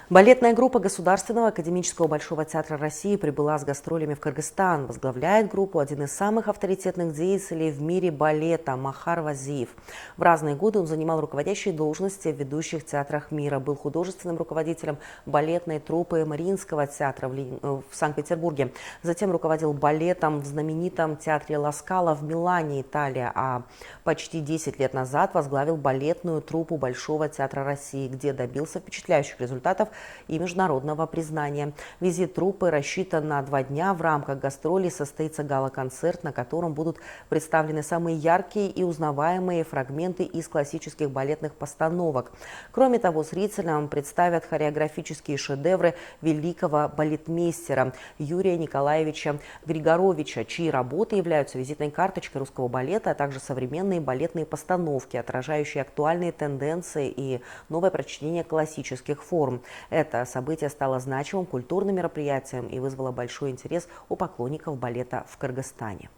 Балетная группа Государственного академического Большого театра России прибыла с гастролями в Кыргызстан. Возглавляет группу один из самых авторитетных деятелей в мире балета Махар Вазиев. В разные годы он занимал руководящие должности в ведущих театрах мира. Был художественным руководителем балетной труппы Мариинского театра в Санкт-Петербурге. Затем руководил балетом в знаменитом театре Ла Скала в Милане, Италия. А почти 10 лет назад возглавил балетную труппу Большого театра России, где добился впечатляющих результатов и международного признания. Визит труппы рассчитан на 2 дня. В рамках гастролей состоится гала-концерт, на котором будут представлены самые яркие и узнаваемые фрагменты из классических балетных постановок. Кроме того, зрителям представят хореографические шедевры великого балетмейстера Юрия Николаевича Григоровича, чьи работы являются визитной карточкой русского балета, а также современные балетные постановки, отражающие актуальные тенденции и новое прочтение классических форм. Это событие стало значимым культурным мероприятием и вызвало большой интерес у поклонников балета в Кыргызстане.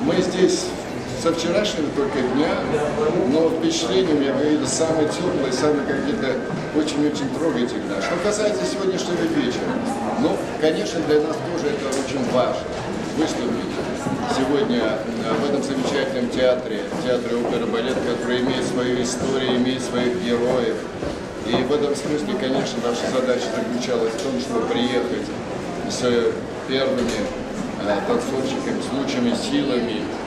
Мы здесь со вчерашнего только дня, но впечатления, я говорю, самые теплые, самые какие-то очень-очень трогательные. Что касается сегодняшнего вечера, ну, конечно, для нас тоже это очень важно выступить сегодня в этом замечательном театре оперы и балета, который имеет свою историю, имеет своих героев. И в этом смысле, конечно, наша задача заключалась в том, чтобы приехать с первыми танцовщиками, с лучшими силами